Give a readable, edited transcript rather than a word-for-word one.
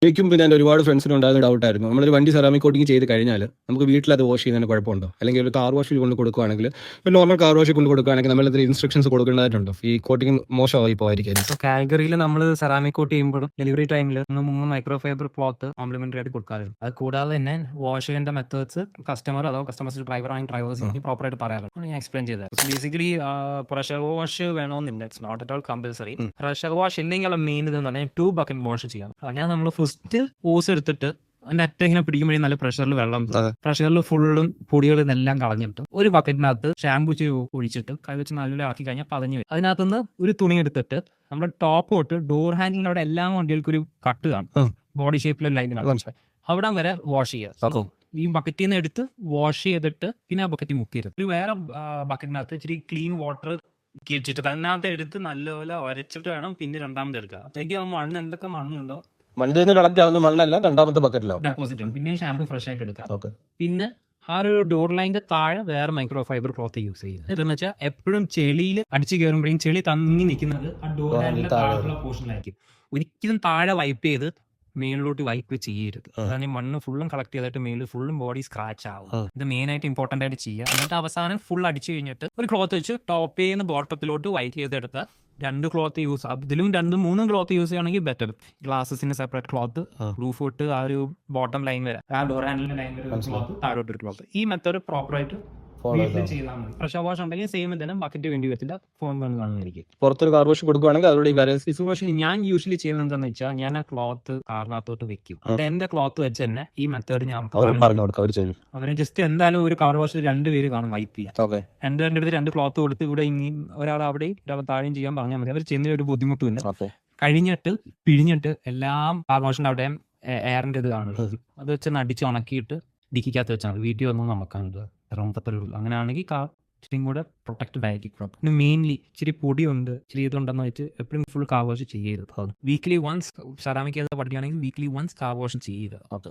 എനിക്കും പിന്നെ എൻ്റെ ഒരുപാട് ഫ്രണ്ട്സിനും ഉണ്ടായിരുന്ന ഡൗട്ടായിരുന്നു. നമ്മളൊരു വണ്ടി സെറാമിക് കോട്ടിങ് ചെയ്ത് കഴിഞ്ഞാൽ നമുക്ക് വീട്ടിൽ അത് വാഷ് ചെയ്യുന്നതിന് കുഴപ്പമുണ്ടോ? അല്ലെങ്കിൽ ഒരു കാർ വാഷിൽ കൊണ്ട് കൊടുക്കുകയാണെങ്കിൽ, ഇപ്പോൾ നോർമൽ കാർ വാഷിൽ കൊണ്ട് കൊടുക്കുകയാണെങ്കിൽ നമ്മൾ ഇതിന് ഇൻസ്ട്രക്ഷൻസ് കൊടുക്കേണ്ടതായിട്ടുണ്ടോ? ഈ കോട്ടിങ് മോശമായി പോയിരിക്കും. സോ കാൽഗറിയിൽ നമ്മൾ സെറാമിക് കോട്ട് ചെയ്യുമ്പോഴും ഡെലിവറി ടൈമിൽ 3 മൈക്രോ ഫൈബർ ക്ലോത്ത് കോംപ്ലിമെന്ററി ആയിട്ട് കൊടുക്കാറുണ്ട്. അത് കൂടാതെ തന്നെ വാഷ് ചെയ്യേണ്ട മെത്തേഡ്സ് കസ്റ്റമേഴ്സ് ഡ്രൈവേഴ്സ് പ്രോപ്പറായിട്ട് പറയാറുണ്ട്. ഞാൻ എക്സ്പ്ലെയിൻ ചെയ്തത് ബേസിക്കലി പ്രഷർ വാഷ് വേണമെന്നില്ല. It's not at all compulsory. Pressure wash ഇല്ലെങ്കിൽ മെയിൻ ഇതെന്ന് പറഞ്ഞാൽ 2 ബക്കറ്റ് വാഷ് ചെയ്യാം. ഞാൻ നമ്മൾ ഫസ്റ്റ് ഓസ് എടുത്തിട്ട് അതിന്റെ അറ്റ ഇങ്ങനെ പിടിക്കുമ്പോഴേ നല്ല പ്രഷറിൽ വെള്ളം, പ്രഷറിൽ ഫുള്ളും പൊടികളും എല്ലാം കളഞ്ഞിട്ട് ഒരു ബക്കറ്റിനകത്ത് ഷാമ്പു ഒഴിച്ചിട്ട് കൈ വെച്ച് നല്ല ആക്കി കഴിഞ്ഞാൽ പതഞ്ഞു വരും. അതിനകത്തുനിന്ന് ഒരു തുണി എടുത്തിട്ട് നമ്മുടെ ടോപ്പ് തൊട്ട് ഡോർ ഹാൻഡിലിന്റെ അവിടെ എല്ലാ വണ്ടികൾക്കും ഒരു കട്ട് കാണും, ബോഡി ഷേപ്പിലെ ലൈൻ കാണും. അവിടെ വരെ വാഷ് ചെയ്യുക. ഈ ബക്കറ്റിൽ നിന്ന് എടുത്ത് വാഷ് ചെയ്തിട്ട് പിന്നെ ആ ബക്കറ്റ് മുക്കരുത്. ഒരു വേറെ ബക്കറ്റിനകത്ത് ഇച്ചിരി ക്ലീൻ വാട്ടർ വെച്ചിട്ട് അതിനകത്ത് എടുത്ത് നല്ലപോലെ ഉരച്ചിട്ട് വേണം പിന്നെ രണ്ടാമത് എടുക്കുക. അപ്പോഴേക്കും മണ്ണ് എന്തൊക്കെ മണ്ണുണ്ടോ മണ്ണിൽ നിന്ന് കളക്ട് ആവുന്ന മണ്ണല്ല രണ്ടാമത്തെ ബക്കറ്റിലാവും ഡെപ്പോസിറ്റ് ചെയ്യും. പിന്നെ ഷാമ്പു ഫ്രഷ് ആയിട്ട് എടുക്കാം. പിന്നെ ആ ഒരു ഡോർ ലൈനിന്റെ താഴെ വേറെ മൈക്രോ ഫൈബർ ക്ലോത്ത് യൂസ് ചെയ്യുന്നത്. ഇതെന്ന് വെച്ചാൽ എപ്പോഴും ചെളിയിൽ അടിച്ചു കയറുമ്പോഴും ചെളി തങ്ങി നിൽക്കുന്നത് ആ ഡോർ ലൈനിന്റെ താഴെയുള്ള പോർഷനിലായിരിക്കും. ഒരിക്കലും താഴെ വൈപ്പ് ചെയ്ത് മേളിലോട്ട് വൈപ്പ് ചെയ്യരുത്. അതാണ് ഈ മണ്ണ് ഫുള്ളും കളക്ട് ചെയ്തിട്ട് മേളിൽ ഫുള്ളും ബോഡി സ്ക്രാച്ച് ആവും. ഇത് മെയിൻ ആയിട്ട് ഇമ്പോർട്ടന്റ് ആയിട്ട് ചെയ്യുക. എന്നിട്ട് അവസാനം ഫുൾ അടിച്ചു കഴിഞ്ഞിട്ട് ഒരു ക്ലോത്ത് വെച്ച് ടോപ്പ് ചെയ്യുന്ന ബോട്ടത്തിലോട്ട് വൈറ്റ് ചെയ്തെടുത്താൽ 2 ക്ലോത്ത് യൂസ്, ഇതിലും 2-3 ക്ലോത്ത് യൂസ് ചെയ്യുകയാണെങ്കിൽ ബെറ്റർ. ഗ്ലാസസിന് സെപ്പറേറ്റ് ക്ലോത്ത്, റൂഫ് തൊട്ട് ആ ഒരു ബോട്ടം ലൈൻ വരെ, ആ ഡോർ ഹാൻഡിലിന്റെ ലൈൻ വരെ ഒരു ക്ലോത്ത്, താഴോട്ട് ഒരു ക്ലോത്ത്. ഈ മെത്തേഡ് പ്രോപ്പറായിട്ട് ചെയ്താൽ മതി. പ്രഷർ വാഷ് ഉണ്ടെങ്കിൽ സെയിം തന്നെ ബക്കറ്റ് വേണ്ടി വരത്തില്ല, ഫോം കാണുന്നതായിരിക്കും. പുറത്തൊരു കാർ വാഷ് കൊടുക്കുകയാണെങ്കിൽ അതോടെ പക്ഷേ ഞാൻ യൂഷ്വലി ചെയ്യുന്നത് എന്താണെന്ന് വെച്ചാൽ ഞാൻ ആ ക്ലോത്ത് കാറിനകത്തോട്ട് വെക്കും. എന്റെ ക്ലോത്ത് വെച്ച് തന്നെ ഈ മെത്തേഡ് ഞാൻ അവരെ ജസ്റ്റ് എന്തായാലും ഒരു കാർ വാഷ് 2 പേര് കാണും വൈപ്പ് ചെയ്യാൻ. എൻ്റെ അടുത്ത് 2 ക്ലോത്ത് കൊടുത്ത് ഇവിടെ ഇനിയും ഒരാൾ അവിടെയും ഒരാൾ താഴെയും ചെയ്യാൻ പറഞ്ഞാൽ മതി. അവർ ചെയ്യുന്ന ഒരു ബുദ്ധിമുട്ടില്ല. കഴിഞ്ഞിട്ട് പിഴിഞ്ഞിട്ട് എല്ലാം കാർ വാഷിന്റെ അവിടെ എയറിന്റെ ഇത് കാണുന്നത് അത് വെച്ച് അടിച്ച് ഉണക്കിയിട്ട് ഡിക്കിക്കകത്ത് വെച്ചാൽ മതി. വീട്ടിൽ വന്ന് നമുക്കാണത് ഇറങ്ങത്തപ്പുള്ളൂ. അങ്ങനെയാണെങ്കിൽ കാർ ഇച്ചിരിയും കൂടെ പ്രൊട്ടക്റ്റഡ് ആയിരിക്കും. പിന്നെ മെയിൻലി ഇച്ചിരി പൊടിയുണ്ട്, ഇച്ചിരി ഇതുണ്ടെന്ന് വെച്ച് എപ്പോഴും ഫുൾ കാർ വാഷ് ചെയ്യരുത്. വീക്ക്ലി വൺസ് സെറാമിക് ചെയ്ത പട്ടിയാണെങ്കിൽ വീക്ക്ലി വൺസ് കാർ വാഷ് ചെയ്യരുത്.